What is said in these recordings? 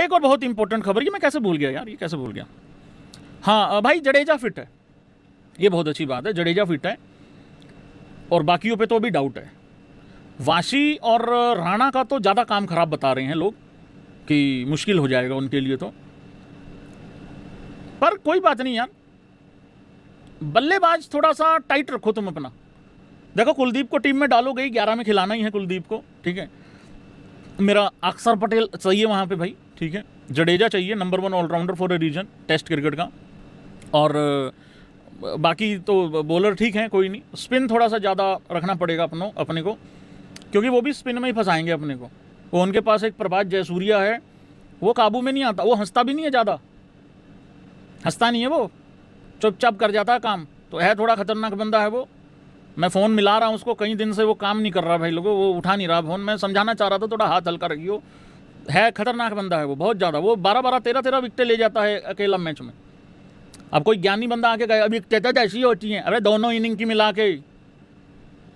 एक और बहुत इंपॉर्टेंट खबर, ये मैं कैसे भूल गया यार, ये कैसे भूल गया। हाँ भाई, जडेजा फिट है, ये बहुत अच्छी बात है, जडेजा फिट है और बाकियों पे तो अभी डाउट है। वाशी और राणा का तो ज़्यादा काम खराब बता रहे हैं लोग कि मुश्किल हो जाएगा उनके लिए तो, पर कोई बात नहीं यार, बल्लेबाज थोड़ा सा टाइट रखो तुम अपना। देखो कुलदीप को टीम में डालोगे, 11 में खिलाना ही है कुलदीप को, ठीक है। मेरा अक्षर पटेल चाहिए वहाँ पे भाई, ठीक है। जडेजा चाहिए, number 1 allrounder for a reason test cricket का। और बाकी तो बॉलर ठीक हैं, कोई नहीं। स्पिन थोड़ा सा ज़्यादा रखना पड़ेगा अपने को, क्योंकि वो भी स्पिन में ही फंसाएंगे अपने को। वो उनके पास एक प्रभात जयसूर्या है, वो काबू में नहीं आता, वो हंसता भी नहीं है, ज़्यादा हंसता नहीं है, वो चुपचाप कर जाता है काम, तो है थोड़ा खतरनाक बंदा है वो। मैं फ़ोन मिला रहा हूँ उसको, कई दिन से वो काम नहीं कर रहा भाई लोगों, वो उठा नहीं रहा फ़ोन। मैं समझाना चाह रहा था थोड़ा हाथ हल्का रखियो, है खतरनाक बंदा है वो बहुत ज़्यादा। वो 12-12, 13-13 विकेटें ले जाता है अकेला मैच में। अब कोई ज्ञानी बंदा आके कहे अभी विकेटें ऐसी होती हैं, अरे दोनों इनिंग की मिला के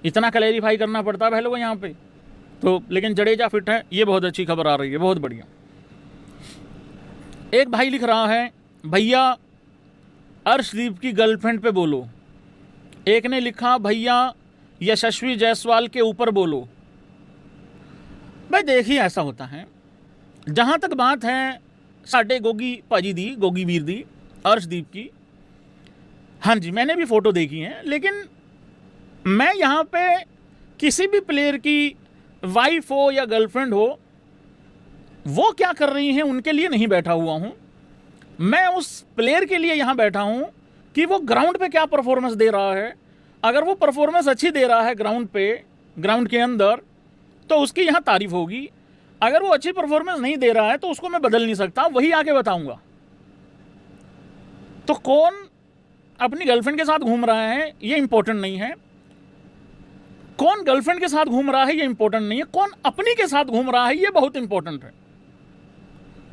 इतना क्लैरिफाई करना पड़ता है भाई लोगों यहाँ पे तो। लेकिन जडेजा फिट है, ये बहुत अच्छी खबर आ रही है, बहुत बढ़िया। एक भाई लिख रहा है, भैया अर्शदीप की गर्लफ्रेंड पे बोलो। एक ने लिखा, भैया यशस्वी जायसवाल के ऊपर बोलो। भाई देखिए, ऐसा होता है, जहाँ तक बात है साढ़े गोगी पाजी दी, गोगी वीर दी अर्शदीप की, हाँ जी मैंने भी फ़ोटो देखी है, लेकिन मैं यहाँ पे किसी भी प्लेयर की वाइफ हो या गर्लफ्रेंड हो, वो क्या कर रही हैं उनके लिए नहीं बैठा हुआ हूँ। मैं उस प्लेयर के लिए यहाँ बैठा हूँ कि वो ग्राउंड पे क्या परफॉर्मेंस दे रहा है। अगर वो परफॉर्मेंस अच्छी दे रहा है ग्राउंड पे, ग्राउंड के अंदर, तो उसकी यहाँ तारीफ होगी। अगर वो अच्छी परफॉर्मेंस नहीं दे रहा है तो उसको मैं बदल नहीं सकता, वही आके बताऊंगा। तो कौन अपनी गर्लफ्रेंड के साथ घूम रहा है ये इंपॉर्टेंट नहीं है, कौन गर्लफ्रेंड के साथ घूम रहा है ये इंपॉर्टेंट नहीं है, कौन अपनी के साथ घूम रहा है ये बहुत इंपॉर्टेंट है।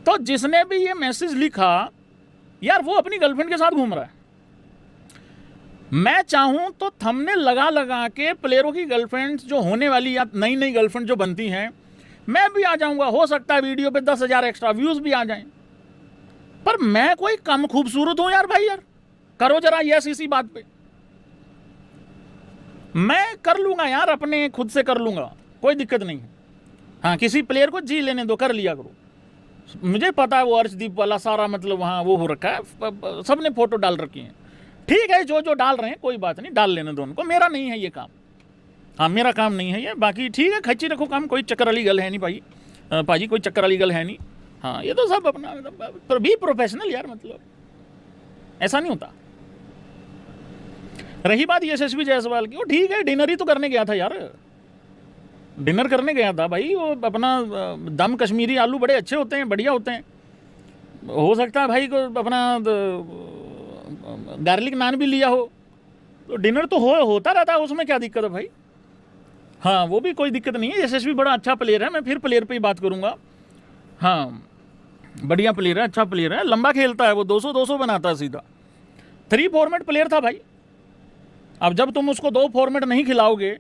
तो जिसने भी ये मैसेज लिखा, यार वो अपनी गर्लफ्रेंड के साथ घूम रहा है। मैं चाहूं तो थंबनेल लगा लगा के प्लेयरों की गर्लफ्रेंड जो होने वाली या नई नई गर्लफ्रेंड जो बनती हैं, मैं भी आ जाऊंगा। हो सकता है वीडियो पे 10,000 एक्स्ट्रा व्यूज भी आ जाएं, पर मैं कोई कम खूबसूरत हूं यार भाई? यार करो जरा यस इसी बात पे। मैं कर लूंगा यार, अपने खुद से कर लूंगा, कोई दिक्कत नहीं है। हाँ, किसी प्लेयर को जी लेने दो, कर लिया करो। मुझे पता है वो अर्शदीप वाला सारा मतलब वहाँ वो हो रखा है, सबने फोटो डाल रखी है। ठीक है, जो जो डाल रहे हैं कोई बात नहीं, डाल लेने दो उनको, मेरा नहीं है ये काम। हाँ, मेरा काम नहीं है ये। बाकी ठीक है, खच्ची रखो काम, कोई चक्कर वाली गल है नहीं भाई, पाजी कोई चक्कर वाली गल है नहीं। हाँ, ये तो सब अपना पर भी प्रोफेशनल यार, मतलब ऐसा नहीं होता। रही बात यशस्वी जायसवाल की, वो ठीक है, डिनर ही तो करने गया था यार, डिनर करने गया था भाई। वो अपना दम कश्मीरी आलू बड़े अच्छे होते हैं, बढ़िया होते हैं। हो सकता है भाई को अपना गार्लिक नान भी लिया हो, तो डिनर तो होता रहता है, उसमें क्या दिक्कत है भाई। हाँ, वो भी कोई दिक्कत नहीं है। यशस्वी बड़ा अच्छा प्लेयर है, मैं फिर प्लेयर पे ही बात करूँगा। हाँ, बढ़िया प्लेयर है, अच्छा प्लेयर है, लंबा खेलता है वो, 200-200 बनाता है सीधा। 3 फॉर्मेट प्लेयर था भाई। अब जब तुम उसको 2 फॉर्मेट नहीं खिलाओगे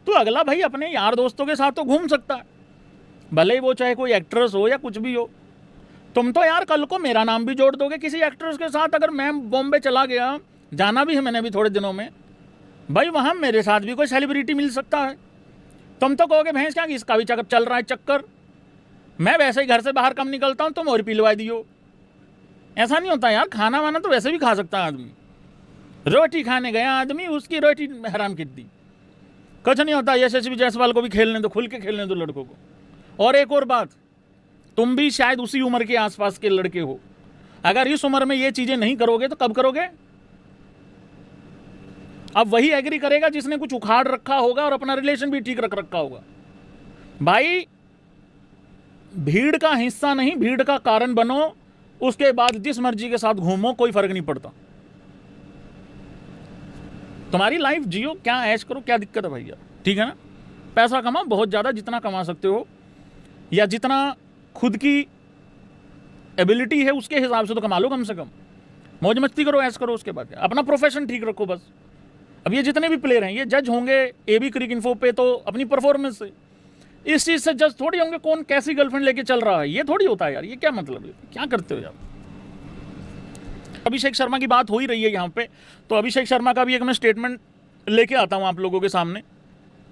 तो अगला भाई अपने यार दोस्तों के साथ तो घूम सकता है, भले ही वो चाहे कोई एक्ट्रेस हो या कुछ भी हो। तुम तो यार कल को मेरा नाम भी जोड़ दोगे किसी एक्ट्रेस के साथ। अगर मैं बॉम्बे चला गया, जाना भी है मैंने भी थोड़े दिनों में भाई, वहाँ मेरे साथ भी कोई सेलिब्रिटी मिल सकता है। तुम तो कहोगे भैंस क्या, इसका भी चक्कर चल रहा है चक्कर, मैं वैसे ही घर से बाहर कम निकलता हूँ, तुम और पिलवा दियो। ऐसा नहीं होता यार, खाना वाना तो वैसे भी खा सकता है आदमी। रोटी खाने गया आदमी, उसकी रोटी हराम की दी, कुछ नहीं होता। यशस्वी जायसवाल को भी खेलने दो, खुल के खेलने दो लड़कों को। और एक और बात, तुम भी शायद उसी उम्र के आसपास के लड़के हो। अगर इस उम्र में ये चीजें नहीं करोगे तो कब करोगे? अब वही एग्री करेगा जिसने कुछ उखाड़ रखा होगा और अपना रिलेशन भी ठीक रख रखा होगा। भाई भीड़ का हिस्सा नहीं, भीड़ का कारण बनो, उसके बाद जिस मर्जी के साथ घूमो, कोई फर्क नहीं पड़ता। तुम्हारी लाइफ जियो, क्या ऐश करो, क्या दिक्कत है भैया, ठीक है ना। पैसा कमाओ बहुत ज़्यादा, जितना कमा सकते हो, या जितना खुद की एबिलिटी है उसके हिसाब से तो कमा लो कम से कम। मौज मस्ती करो, ऐश करो, उसके बाद अपना प्रोफेशन ठीक रखो बस। अब ये जितने भी प्लेयर हैं ये जज होंगे एबी क्रिक इन्फो पे तो अपनी परफॉर्मेंस से, इस चीज से जज थोड़ी होंगे कौन कैसी गर्लफ्रेंड लेके चल रहा है, ये थोड़ी होता है यार, ये क्या मतलब है, क्या करते हो यार। अभिषेक शर्मा की बात हो ही रही है यहाँ पे, तो अभिषेक शर्मा का भी एक मैं स्टेटमेंट लेके आता हूँ आप लोगों के सामने।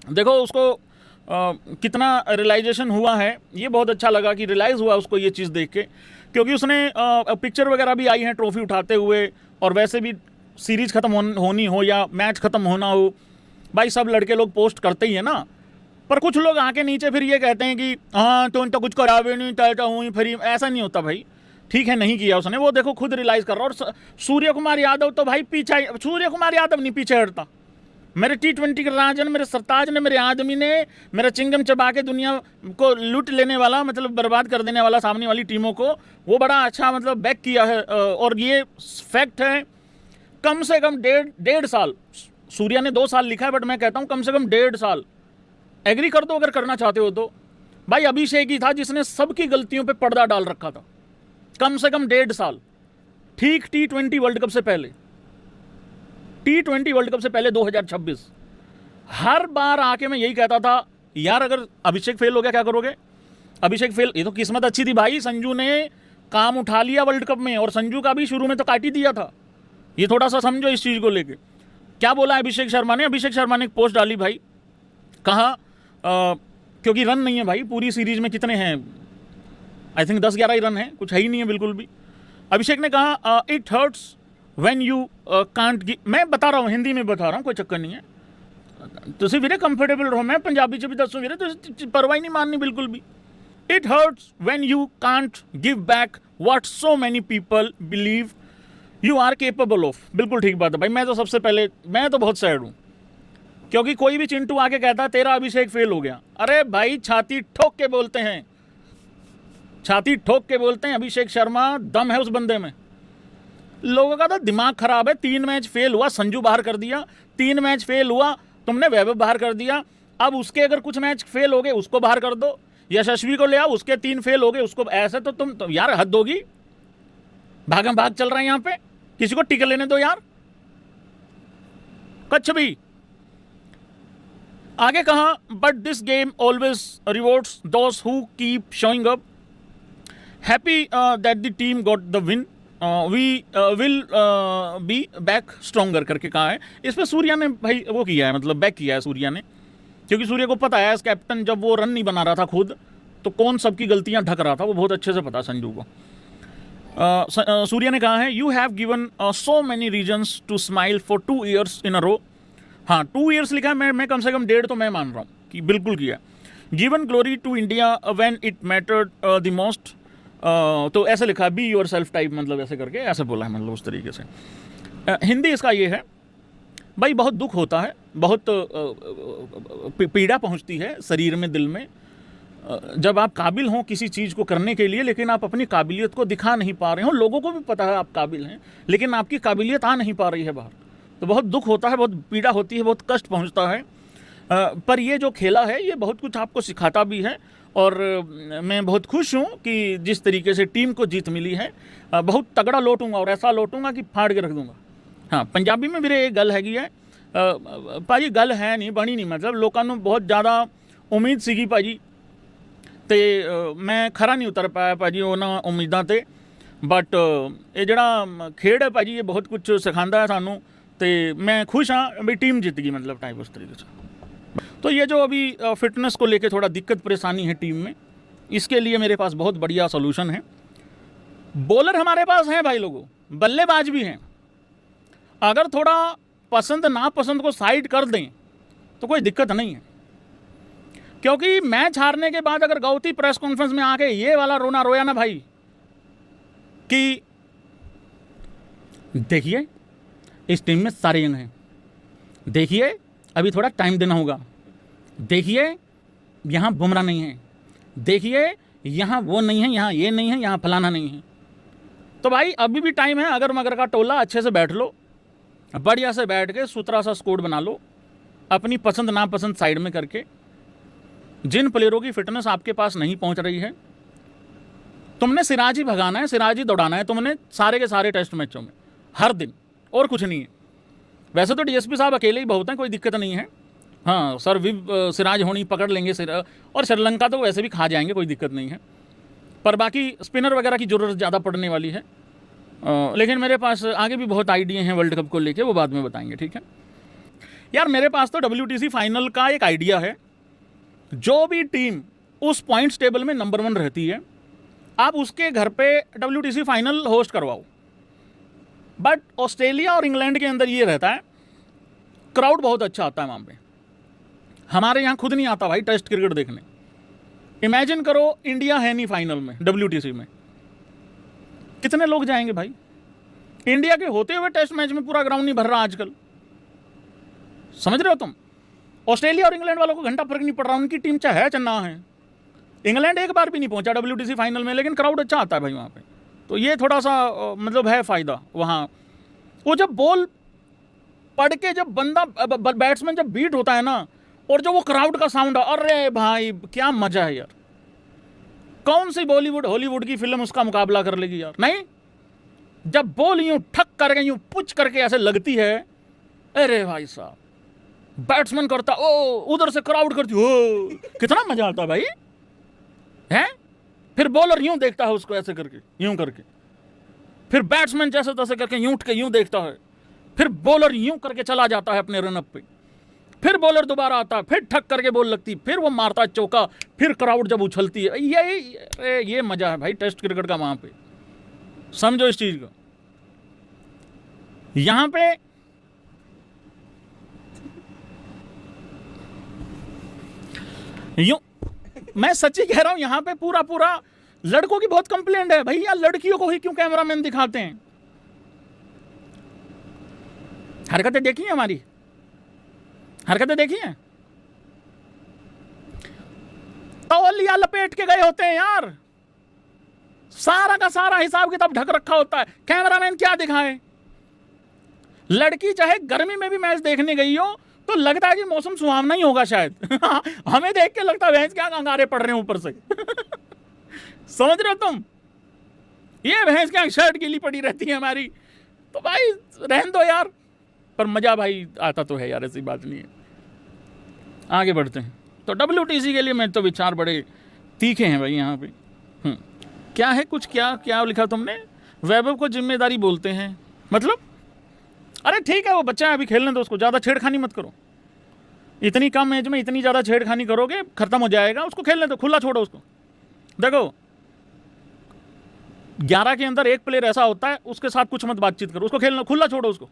देखो उसको कितना रियलाइजेशन हुआ है, ये बहुत अच्छा लगा कि रियलाइज़ हुआ उसको ये चीज़ देख के, क्योंकि उसने पिक्चर वगैरह भी आई हैं ट्रॉफी उठाते हुए, और वैसे भी सीरीज़ ख़त्म होनी हो या मैच ख़त्म होना हो, भाई सब लड़के लोग पोस्ट करते ही है ना। पर कुछ लोग आके नीचे फिर ये कहते हैं कि हाँ तो कुछ करा भी नहीं, टाटा हुई फिर, ऐसा नहीं होता भाई। ठीक है नहीं किया उसने, वो देखो खुद रियलाइज़ कर रहा। और सूर्य कुमार यादव तो भाई पीछे, सूर्य कुमार यादव नहीं पीछे हटता। मेरे T20 के राजन, मेरे सरताज ने, मेरे आदमी ने, मेरा चिंगम चबा के दुनिया को लूट लेने वाला, मतलब बर्बाद कर देने वाला सामने वाली टीमों को, वो बड़ा अच्छा मतलब बैक किया है। और ये फैक्ट है, कम से कम डेढ़ साल, सूर्या ने 2 साल लिखा है बट मैं कहता हूँ कम से कम 1.5 साल, एग्री कर दो अगर करना चाहते हो तो। भाई अभिषेक ही था जिसने सबकी गलतियों पे पर्दा डाल रखा था, कम से कम 1.5 साल, ठीक T20 वर्ल्ड कप से पहले, T20 वर्ल्ड कप से पहले 2026। हर बार आके मैं यही कहता था यार अगर अभिषेक फेल हो गया क्या करोगे, अभिषेक फेल, ये तो किस्मत अच्छी थी भाई, संजू ने काम उठा लिया वर्ल्ड कप में, और संजू का भी शुरू में तो काट ही दिया था। ये थोड़ा सा समझो इस चीज़ को लेके। क्या बोला अभिषेक शर्मा ने, अभिषेक शर्मा ने एक पोस्ट डाली भाई, कहा क्योंकि रन नहीं है भाई पूरी सीरीज में, कितने हैं, आई थिंक 10-11 ही रन हैं, कुछ है ही नहीं है बिल्कुल भी। अभिषेक ने कहा it hurts when you can't give, मैं बता रहा हूँ हिंदी में बता रहा हूँ, कोई चक्कर नहीं है, तुसी वीरे कंफर्टेबल रहो, मैं पंजाबी च भी दसो वीरे, तुसी परवाह ही नहीं माननी बिल्कुल भी। It hurts when you can't give back what so many people believe you are capable of. बिल्कुल ठीक बात है भाई, मैं तो सबसे पहले, मैं तो बहुत सैड हूँ, क्योंकि कोई भी चिंटू आके कहता तेरा अभिषेक फेल हो गया, अरे भाई छाती ठोक के बोलते हैं, छाती ठोक के बोलते हैं, अभिषेक शर्मा दम है उस बंदे में। लोगों का तो दिमाग खराब है, 3 मैच फेल हुआ, संजू बाहर कर दिया, 3 मैच फेल हुआ, तुमने वैभव बाहर कर दिया, अब उसके अगर कुछ मैच फेल हो गए उसको बाहर कर दो, यशस्वी को ले आओ, उसके 3 फेल हो गए उसको, ऐसे तो तुम तो यार हद होगी, भागम भाग चल रहा है यहाँ पे, किसी को टिकट लेने दो यार। कुछ भी आगे कहा, but this game always rewards those who keep showing up, happy that the team got the win, we will be back stronger करके कहा है। इस पर सूर्या ने भाई वो किया है, मतलब बैक किया है सूर्या ने, क्योंकि सूर्या को पता है एज कैप्टन जब वो रन नहीं बना रहा था खुद, तो कौन सबकी गलतियां ढक रहा था, वो बहुत अच्छे से पता संजू को। सूर्या ने कहा है, you have given so many reasons to smile for 2 years in a row. हाँ 2 years लिखा है, मैं कम से कम 1.5 तो मैं मान रहा हूँ कि बिल्कुल किया। Given glory to India when it mattered the most, तो ऐसे लिखा है, बी योर सेल्फ टाइप, मतलब ऐसे करके ऐसे बोला है, मतलब उस तरीके से। हिंदी इसका ये है भाई, बहुत दुख होता है, बहुत पीड़ा पहुंचती है शरीर में, दिल में, जब आप काबिल हों किसी चीज़ को करने के लिए, लेकिन आप अपनी काबिलियत को दिखा नहीं पा रहे हो, लोगों को भी पता है आप काबिल हैं, लेकिन आपकी काबिलियत आ नहीं पा रही है बाहर, तो बहुत दुख होता है, बहुत पीड़ा होती है, बहुत कष्ट पहुँचता है। पर ये जो खेला है ये बहुत कुछ आपको सिखाता भी है, और मैं बहुत खुश हूँ कि जिस तरीके से टीम को जीत मिली है, बहुत तगड़ा लौटूंगा, और ऐसा लौटूंगा कि फाड़ के रख दूंगा। हाँ पंजाबी में मेरे एक गल हैगी है भाजी, गल है नहीं बनी नहीं, मतलब लोगों को बहुत ज़्यादा उम्मीद सीगी भाजी, तो मैं खरा नहीं उतर पाया भाजी उन्होंने उम्मीदों से, बट ये जड़ा खेड है भाजी ये बहुत कुछ सिखाता है सानू, तो मैं खुश हाँ भी टीम जीत गई, मतलब टाइप उस तरीके से। तो ये जो अभी फिटनेस को लेके थोड़ा दिक्कत परेशानी है टीम में, इसके लिए मेरे पास बहुत बढ़िया सॉल्यूशन है। बॉलर हमारे पास हैं भाई लोगों, बल्लेबाज भी हैं, अगर थोड़ा पसंद नापसंद को साइड कर दें तो कोई दिक्कत नहीं है, क्योंकि मैच हारने के बाद अगर गौती प्रेस कॉन्फ्रेंस में आके ये वाला रोना रोया ना भाई कि देखिए इस टीम में सारे यंग हैं, देखिए अभी थोड़ा टाइम देना होगा, देखिए यहाँ बुमराह नहीं है, देखिए यहाँ वो नहीं है, यहाँ ये नहीं है, यहाँ फलाना नहीं है, तो भाई अभी भी टाइम है, अगर मगर का टोला अच्छे से बैठ लो, बढ़िया से बैठ के सुथरा सा स्कोर बना लो, अपनी पसंद नापसंद साइड में करके। जिन प्लेयरों की फिटनेस आपके पास नहीं पहुंच रही है, तुमने सिराज ही भगाना है, सिराज ही दौड़ाना है तुमने सारे के सारे टेस्ट मैचों में हर दिन, और कुछ नहीं है। वैसे तो डीएसपी साहब अकेले ही बहुत हैं, कोई दिक्कत नहीं है, हाँ सर सिराज होनी पकड़ लेंगे और श्रीलंका तो वैसे भी खा जाएंगे, कोई दिक्कत नहीं है। पर बाकी स्पिनर वगैरह की ज़रूरत ज़्यादा पड़ने वाली है। लेकिन मेरे पास आगे भी बहुत आइडिया हैं वर्ल्ड कप को लेके, वो बाद में बताएंगे, ठीक है यार। मेरे पास तो WTC फाइनल का एक आइडिया है। जो भी टीम उस पॉइंट्स टेबल में नंबर 1 रहती है, आप उसके घर पे WTC फाइनल होस्ट करवाओ। बट ऑस्ट्रेलिया और इंग्लैंड के अंदर ये रहता है, क्राउड बहुत अच्छा आता है वहाँ पे। हमारे यहाँ खुद नहीं आता भाई टेस्ट क्रिकेट देखने। इमेजिन करो इंडिया है नहीं फाइनल में WTC में, कितने लोग जाएंगे भाई। इंडिया के होते हुए टेस्ट मैच में पूरा ग्राउंड नहीं भर रहा आजकल, समझ रहे हो तुम। ऑस्ट्रेलिया और इंग्लैंड वालों को घंटा फर्क नहीं पड़ रहा, उनकी टीम चाहे चन्ना है। इंग्लैंड एक बार भी नहीं पहुंचा WTC फाइनल में, लेकिन क्राउड अच्छा आता है भाई वहाँ पे। तो ये थोड़ा सा मतलब है फ़ायदा वहाँ। वो जब बॉल पढ़ के जब बंदा बैट्समैन जब बीट होता है ना, और जो वो क्राउड का साउंड, अरे भाई क्या मजा है यार। कौन सी बॉलीवुड हॉलीवुड की फिल्म उसका मुकाबला कर लेगी यार। नहीं, जब बॉल यूं ठक करके यूं पुच करके ऐसे लगती है, अरे भाई साहब, बैट्समैन करता ओ, उधर से क्राउड करती ओ, कितना मजा आता भाई है। फिर बॉलर यूं देखता है उसको ऐसे करके, यूं करके, फिर बैट्समैन जैसे तैसे करके यूं उठ के यूं देखता है, फिर बॉलर यूं करके चला जाता है अपने रनअप पे, फिर बॉलर दोबारा आता है, फिर ठक करके बॉल लगती, फिर वो मारता है चौका, फिर क्राउड जब उछलती है। ये मजा है भाई टेस्ट क्रिकेट का वहां पे, समझो इस चीज को। यहां पे यूं, मैं सच्ची कह रहा हूं, यहां पे पूरा पूरा लड़कों की बहुत कंप्लेंट है भैया, लड़कियों को ही क्यों कैमरामैन दिखाते हैं। हरकतें देखी हैं हमारी, हरकतें देखी हैं, तौलिया लपेट के गए होते हैं यार, सारा का सारा हिसाब किताब ढक रखा होता है। कैमरामैन क्या दिखाए। लड़की चाहे गर्मी में भी मैच देखने गई हो तो लगता है कि मौसम सुहावना ही होगा शायद हमें देख के लगता है भैंस क्या अंगारे पड़ रहे हैं ऊपर से समझ रहे हो तुम, ये भैंस क्या शर्ट गीली पड़ी रहती है हमारी। तो भाई रहन दो यार, पर मजा भाई आता तो है यार, ऐसी बात नहीं है। आगे बढ़ते हैं। तो WTC के लिए मैं तो विचार बड़े तीखे हैं भाई यहाँ पे। क्या है कुछ, क्या लिखा तुमने, वैभव को जिम्मेदारी बोलते हैं मतलब। अरे ठीक है, वो बच्चा है, अभी खेलने दो उसको, ज़्यादा छेड़खानी मत करो। इतनी कम एज में इतनी ज़्यादा छेड़खानी करोगे खत्म हो जाएगा, उसको खेलने दो, खुला छोड़ो उसको। देखो 11 के अंदर एक प्लेयर ऐसा होता है, उसके साथ कुछ मत बातचीत करो, उसको खेलना, खुला छोड़ो उसको।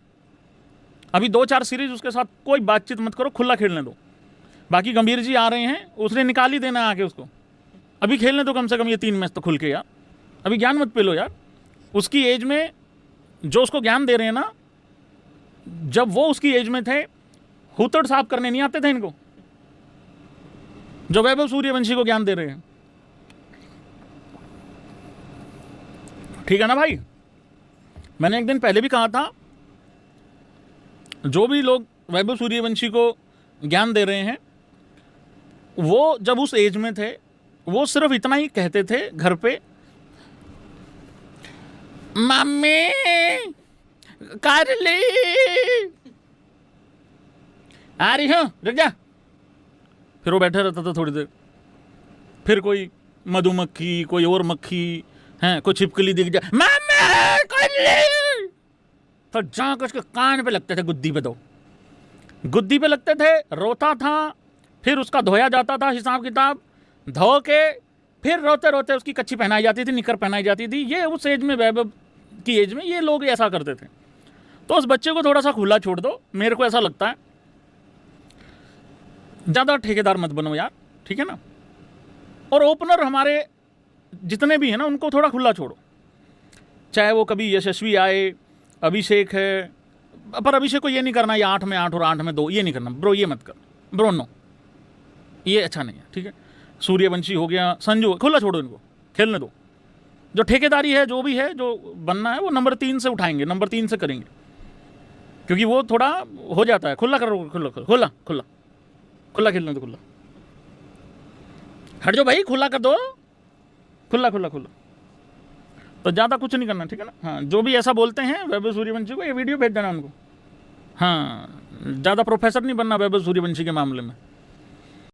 अभी 2-4 सीरीज उसके साथ कोई बातचीत मत करो, खुला खेलने दो। बाकी गंभीर जी आ रहे हैं, उसने निकाल ही देना आके उसको, अभी खेलने दो कम से कम ये 3 मैच तो खुल के यार। अभी ज्ञान मत पिलो यार, उसकी एज में जो उसको ज्ञान दे रहे हैं ना, जब वो उसकी एज में थे हुतड़ साफ करने नहीं आते थे इनको, जो वैभव सूर्यवंशी को ज्ञान दे रहे हैं। ठीक है ना भाई। मैंने एक दिन पहले भी कहा था, जो भी लोग वैभव सूर्यवंशी को ज्ञान दे रहे हैं, वो जब उस एज में थे वो सिर्फ इतना ही कहते थे घर पे, मम्मी कर ली आ रही हूं, रुक जा। फिर वो बैठा रहता था थोड़ी देर, फिर कोई मधुमक्खी, कोई और मक्खी है, कोई छिपकली दिख जाए, मम्मी कर ली, तो जाकर उसके कान पे लगते थे, गुद्दी पे, दो गुद्दी पे लगते थे, रोता था, फिर उसका धोया जाता था, हिसाब किताब धो के फिर रोते रोते उसकी कच्ची पहनाई जाती थी, निकर पहनाई जाती थी। ये उस एज में, वैभव की एज में ये लोग ऐसा करते थे। तो उस बच्चे को थोड़ा सा खुला छोड़ दो, मेरे को ऐसा लगता है। ज़्यादा ठेकेदार मत बनो यार, ठीक है ना। और ओपनर हमारे जितने भी हैं ना, उनको थोड़ा खुला छोड़ो, चाहे वो कभी यशस्वी आए, अभिषेक है, पर अभिषेक को ये नहीं करना ये 8 में 8 और 8 में 2, ये नहीं करना ब्रो, ये मत कर ब्रो, नो, ये अच्छा नहीं है, ठीक है। सूर्यवंशी हो गया, संजू, खुला छोड़ो, इनको खेलने दो। जो ठेकेदारी है, जो भी है, जो बनना है, वो नंबर 3 से उठाएंगे, नंबर 3 से करेंगे, क्योंकि वो थोड़ा हो जाता है। खुला करो, खुला खुला खुला खुला खेलने दो, खुला हट जाओ भाई, खुला कर दो, खुला खुला खुला। तो ज़्यादा कुछ नहीं करना, ठीक है ना। हाँ, जो भी ऐसा बोलते हैं वैभव सूर्यवंशी को, ये वीडियो भेज देना उनको। हाँ, ज़्यादा प्रोफेसर नहीं बनना वैभव सूर्यवंशी के मामले में।